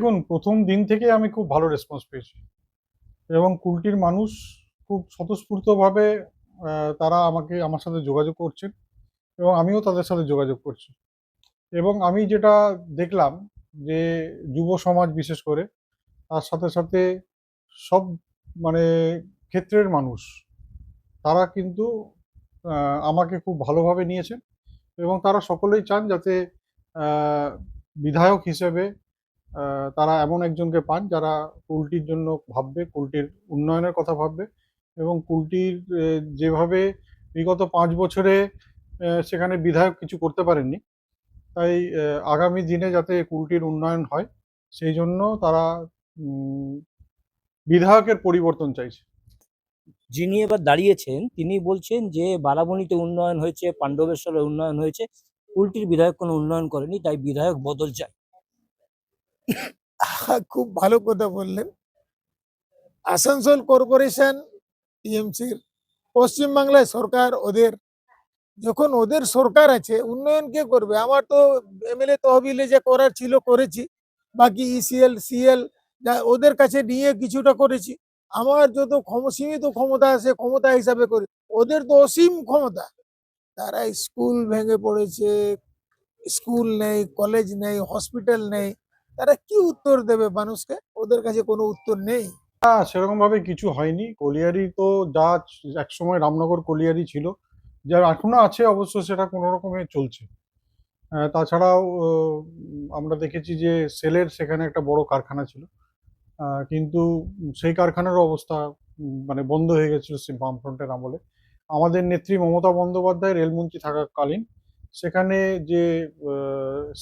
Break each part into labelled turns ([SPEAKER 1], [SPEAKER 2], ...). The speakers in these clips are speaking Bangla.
[SPEAKER 1] দেখুন, প্রথম দিন থেকে আমি খুব ভালো রেসপন্স পেয়েছি এবং কুলটির মানুষ খুব স্বতঃস্ফূর্তভাবে তারা আমার সাথে যোগাযোগ করছেন এবং আমিও তাদের সাথে যোগাযোগ করছি। এবং আমি যেটা দেখলাম যে যুব সমাজ বিশেষ করে তার সাথে সাথে সব মানে ক্ষেত্রের মানুষ তারা কিন্তু আমাকে খুব ভালোভাবে নিয়েছেন এবং তারা সকলেই চান যাতে আহ, বিধায়ক হিসেবে তারা এমন একজনকে পান যারা কুলটির জন্য ভাববে, কুলটির উন্নয়নের কথা ভাববে এবং কুলটির যেভাবে বিগত 5 বছরে সেখানে বিধায়ক কিছু করতে পারেননি, তাই আগামী দিনে যাতে কুলটির উন্নয়ন হয় সেই জন্য তারা উম, বিধায়কের পরিবর্তন চাইছে।
[SPEAKER 2] যিনি এবার দাঁড়িয়েছেন তিনি বলছেন যে বারাবণীতে উন্নয়ন হয়েছে, পাণ্ডবেশ্বরে উন্নয়ন হয়েছে, কুলটির বিধায়ক কোনো উন্নয়ন করেনি, তাই বিধায়ক বদল চাই।
[SPEAKER 3] খুব ভালো কথা বললেন। আসানসোল কর্পোরেশন টিএমসির, পশ্চিমবাংলায় সরকার ওদের, যখন ওদের সরকার আছে উন্নয়ন কে করবে? আমার তো এমএলএ তহবিলে যে করার ছিল করেছি, বাকি ইসিএল সিএল যা ওদের কাছে নিয়ে কিছুটা করেছি। আমার যত সীমিত ক্ষমতা আছে ক্ষমতা হিসাবে করি, ওদের তো অসীম ক্ষমতা। তারা স্কুল ভেঙে পড়েছে, স্কুল নেই, কলেজ নেই, হসপিটাল নেই, তারা কি উত্তর দেবে মানুষকে? ওদের কাছে কোনো উত্তর নেই।
[SPEAKER 1] সেরকম ভাবে কিছু হয়নি। কলিয়ারি তো যা একসময় রামনগর কলিয়ারি ছিল, যার এখনো আছে অবশ্য, সেটা কোনো রকমে চলছে। তাছাড়াও আমরা দেখেছি যে সেলের সেখানে একটা বড় কারখানা ছিল, কিন্তু সেই কারখানার অবস্থা মানে বন্ধ হয়ে গেছিল বামফ্রন্টের আমলে। আমাদের নেত্রী মমতা বন্দ্যোপাধ্যায় রেলমন্ত্রী থাকাকালীন সেখানে যে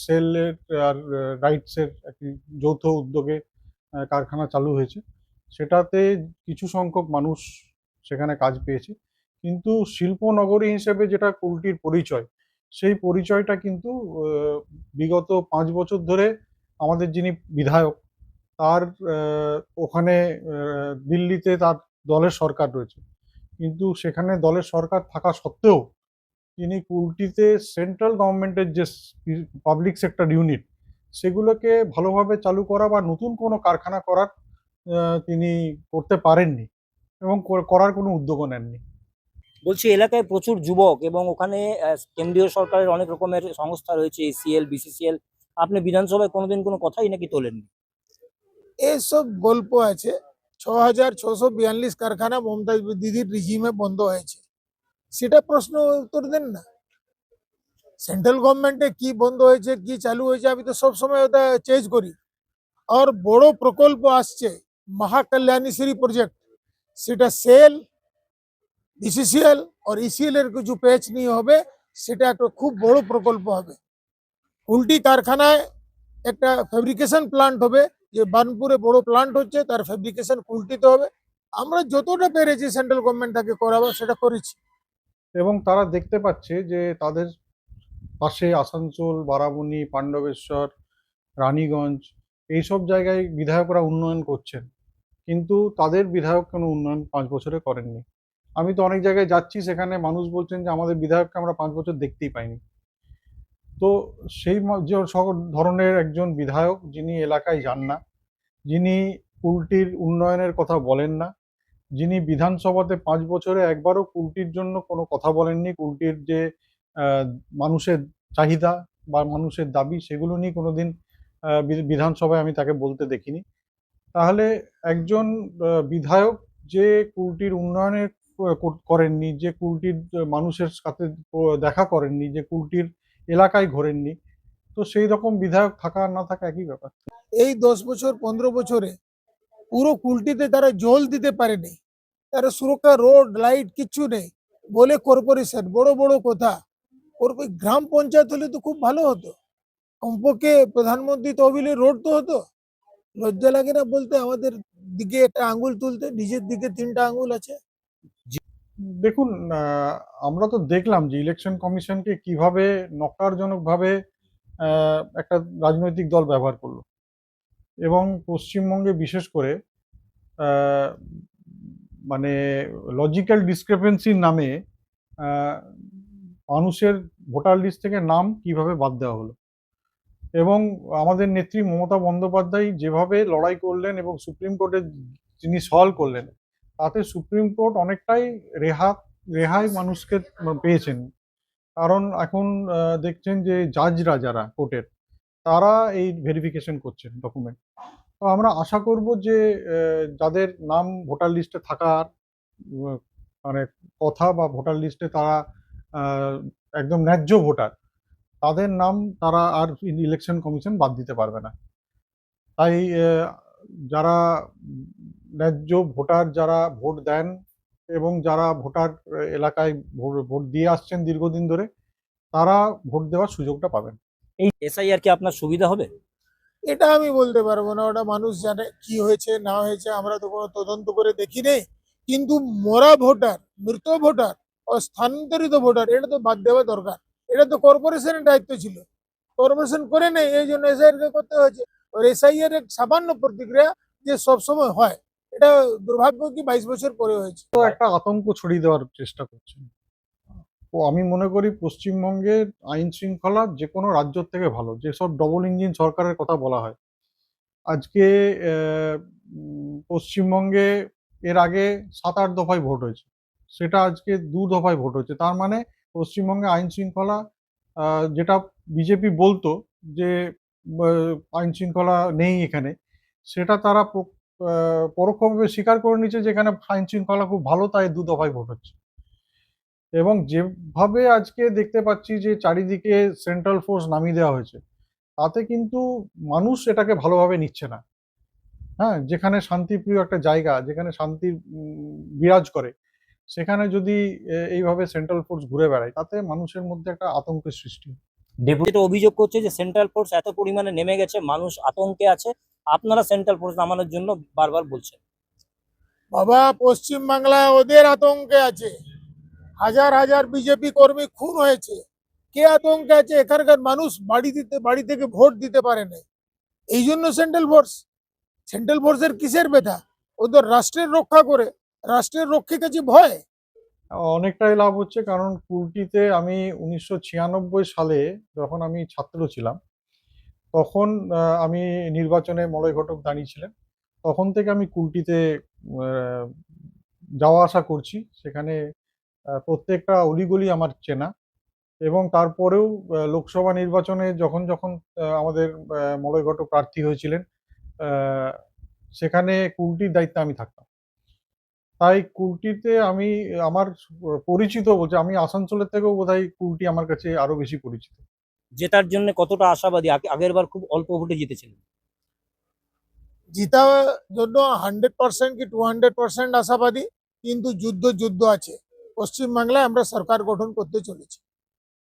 [SPEAKER 1] সেলের আর রাইটসের একটি যৌথ উদ্যোগে কারখানা চালু হয়েছে, সেটাতে কিছু সংখ্যক মানুষ সেখানে কাজ পেয়েছে। কিন্তু শিল্পনগরী হিসেবে যেটা কুলটির পরিচয়, সেই পরিচয়টা কিন্তু বিগত 5 বছর ধরে আমাদের যিনি বিধায়ক তার ওখানে দিল্লিতে তার দলের সরকার রয়েছে, কিন্তু সেখানে দলের সরকার থাকা সত্ত্বেও তিনি কুলটিতে সেন্ট্রাল গভর্নমেন্টের যে পাবলিক সেক্টর ইউনিট সেগুলোকে ভালোভাবে চালু করা বা নতুন কোনো কারখানা করার তিনি করতে পারেননি এবং করার কোনো উদ্যোগও নেননি।
[SPEAKER 2] বলছি এলাকায় প্রচুর যুবক এবং ওখানে কেন্দ্রীয় সরকারের অনেক রকমের সংস্থা রয়েছে, এসিএল বিসিসিএল। আপনি বিধানসভায় কোনোদিন কোনো কথাই নাকি তোলেননি।
[SPEAKER 3] এইসব গল্প আছে। 6,642 কারখানা মমতা দিদির রিজিমে বন্ধ হয়েছে, সেটা প্রশ্ন উত্তর দেন না। সেন্ট্রাল গভর্নমেন্টে কি বন্ধ হয়েছে কি চালু হয়েছে আমি তো সব সময় ওটা চেঞ্জ করি। আর বড় প্রকল্প আসছে মহাকল্যাণীশ্রী প্রজেক্ট, সেটা সেল, বিসিসিএল আর ইসিএল এর কিছু প্যাচ নিয়ে হবে, সেটা একটা খুব বড় প্রকল্প হবে। কুলটি কারখানায় একটা ফেব্রিকেশন প্লান্ট হবে, যে বার্নপুরে বড় প্লান্ট হচ্ছে তার ফেব্রিকেশন কুলটিতে হবে। আমরা যতটা পেরেছি সেন্ট্রাল গভর্নমেন্ট তাকে করাবো সেটা করেছি।
[SPEAKER 1] এবং তারা দেখতে পাচ্ছে যে তাদের পাশে আসানসোল, বারাবণী, পাণ্ডবেশ্বর, রানীগঞ্জ এইসব জায়গায় বিধায়করা উন্নয়ন করছেন, কিন্তু তাদের বিধায়ক কোনো উন্নয়ন 5 বছরে করেননি। আমি তো অনেক জায়গায় যাচ্ছি, সেখানে মানুষ বলছেন যে আমাদের বিধায়ককে আমরা 5 বছর দেখতেই পাইনি। তো সেই যে ধরনের একজন বিধায়ক যিনি এলাকায় যান না, যিনি কুলটির উন্নয়নের কথা বলেন না, যিনি বিধানসভাতে 5 বছরে একবারও কুলটির জন্য কোনো কথা বলেননি, কুলটির যে আহ, মানুষের চাহিদা বা মানুষের দাবি সেগুলো নিয়ে কোনোদিন বিধানসভায় আমি তাকে বলতে দেখিনি। তাহলে একজন বিধায়ক যে কুলটির উন্নয়নের করেননি, যে কুলটির মানুষের সাথে দেখা করেননি, যে কুলটির এলাকায় ঘোরেননি, তো সেই রকম বিধায়ক থাকা আর না থাকা একই ব্যাপার।
[SPEAKER 3] এই 10 বছর 15 বছরে পুরো কুলটিতে তারা জল দিতে পারেনি, তারা সুরক্ষা রোড লাইট কিচ্ছু নেই বলে কর্পোরেশন বড় বড় কথা। গ্রাম পঞ্চায়েত হলে তো খুব ভালো হতো, কমপক্ষে প্রধানমন্ত্রী তহবিলে রোড তো হতো। লজ্জা লাগে না বলতে? আমাদের দিকে একটা আঙ্গুল তুলতে, নিজের দিকে 3টা আঙ্গুল আছে।
[SPEAKER 1] দেখুন, আমরা তো দেখলাম যে ইলেকশন কমিশনকে কিভাবে নক্কারজনকভাবে একটা রাজনৈতিক দল ব্যবহার করলো এবং পশ্চিমবঙ্গে বিশেষ করে আহ, মানে লজিক্যাল ডিসক্রিপেন্সির নামে আহ, মানুষের ভোটার লিস্ট থেকে নাম কিভাবে বাদ দেওয়া হলো। এবং আমাদের নেত্রী মমতা বন্দ্যোপাধ্যায় যেভাবে লড়াই করলেন এবং সুপ্রিম কোর্টে যিনি সলভ করলেন, তাতে সুপ্রিম কোর্ট অনেকটাই রেহাই মানুষকে পেয়েছেন। কারণ এখন দেখছেন যে জাজরা যারা কোর্টের, তারা এই ভেরিফিকেশন করছেন ডকুমেন্ট। তো আমরা আশা করব যে যাদের নাম ভোটার লিস্টে থাকার উম, মানে কথা বা ভোটার লিস্টে তারা আহ, একদম ন্যায্য ভোটার, তাদের নাম তারা আর ইলেকশন কমিশন বাদ দিতে পারবে না। তাই যারা ন্যায্য ভোটার, যারা ভোট দেন এবং যারা ভোটার এলাকায় ভোট দিয়ে আসছেন দীর্ঘদিন ধরে, তারা ভোট দেওয়ার সুযোগটা পাবেন।
[SPEAKER 2] এই এসআইআর কি আপনার সুবিধা হবে?
[SPEAKER 3] এটা আমি বলতে পারবো না, ওটা মানুষ জানে কি হয়েছে না হয়েছে, আমরা তো কোনো তদন্ত করে দেখি নেই। কিন্তু মরা ভোটার, মৃত ভোটার ও স্থানান্তরিত ভোটার, এটা তো বাদ দেওয়া দরকার। এটা তো কর্পোরেশনের দায়িত্ব ছিল, কর্পোরেশন করে নেই, এই জন্য এসআইআর কে করতে হয়েছে। আর এসআইআর এক সামান্য প্রতিক্রিয়া যে সবসময় হয়, এটা দুর্ভাগ্য কি 22 বছর পরে হয়েছে।
[SPEAKER 1] তো একটা আতঙ্ক ছড়িয়ে দেওয়ার চেষ্টা করছেন। তো আমি মনে করি পশ্চিমবঙ্গের আইন শৃঙ্খলা যে কোনো রাজ্যের থেকে ভালো। যেসব ডবল ইঞ্জিন সরকারের কথা বলা হয়, আজকে পশ্চিমবঙ্গে এর আগে 7-8 দফায় ভোট হয়েছে, সেটা আজকে 2 দফায় ভোট হচ্ছে। তার মানে পশ্চিমবঙ্গে আইন শৃঙ্খলা, যেটা বিজেপি বলতো যে আইন শৃঙ্খলা নেই এখানে, সেটা তারা পরোক্ষভাবে স্বীকার করে নিচ্ছে যে এখানে আইন শৃঙ্খলা খুব ভালো, তাই 2 দফায় ভোট হচ্ছে। এবং যেভাবে আজকে দেখতে পাচ্ছি যে চারিদিকে সেন্ট্রাল ফোর্স নামিয়ে দেওয়া হয়েছে, তাতে কিন্তু মানুষ এটাকে ভালোভাবে নিচ্ছে না। হ্যাঁ, যেখানে শান্তিপ্রিয় একটা জায়গা, যেখানে শান্তি বিরাজ করে, সেখানে যদি এইভাবে সেন্ট্রাল ফোর্স ঘুরে বেড়ায়, তাতে মানুষের মধ্যে একটা আতঙ্কের সৃষ্টি হয়।
[SPEAKER 2] ডেপুটি অভিযোগ করছে যে সেন্ট্রাল ফোর্স এত পরিমাণে নেমে গেছে, মানুষ আতঙ্কে আছে, আপনারা সেন্ট্রাল ফোর্স নামানোর জন্য বারবার বলছেন।
[SPEAKER 3] বাবা, পশ্চিম বাংলায় ওদের আতঙ্কে আছে, হাজার হাজার বিজেপি কর্মী খুন হয়েছে। কে আতঙ্কে আছে? এখানকার মানুষ বাড়ি থেকে ভোট দিতে পারে না, এই জন্য সেন্ট্রাল ফোর্সের কিসের ব্যথা? ওদের রাষ্ট্রের রক্ষা করে, রাষ্ট্রের রক্ষে কাছে ভয়।
[SPEAKER 1] অনেকটাই লাভ হচ্ছে, কারণ কুলটিতে আমি 1996 সালে যখন আমি ছাত্র ছিলাম, তখন আমি নির্বাচনে মলয় ঘটক দাঁড়িয়েছিলেন। তখন থেকে আমি কুলটিতে আহ, যাওয়া আসা করছি। সেখানে প্রত্যেকটা অলিগলি আমার চেনা। এবং তারপরেও লোকসভা নির্বাচনে যখন যখন আমাদের মলয় ঘটক প্রার্থী হয়েছিলেন, আহ, সেখানে কুলটির দায়িত্বে আমি থাকতাম। তাই কুলটিতে আমি আমার পরিচিত বলছে, আমি আসানসোলের থেকেও বোধহয় কুলটি আমার কাছে আরো বেশি পরিচিত।
[SPEAKER 2] জেতার জন্য কতটা আশাবাদী? আগের বার খুব অল্প ভোটে জিতেছিলেন।
[SPEAKER 3] জিতা জন্য 100% কি 200% আশাবাদী, কিন্তু যুদ্ধ আছে। পশ্চিম বাংলায় আমরা সরকার গঠন করতে চলেছি।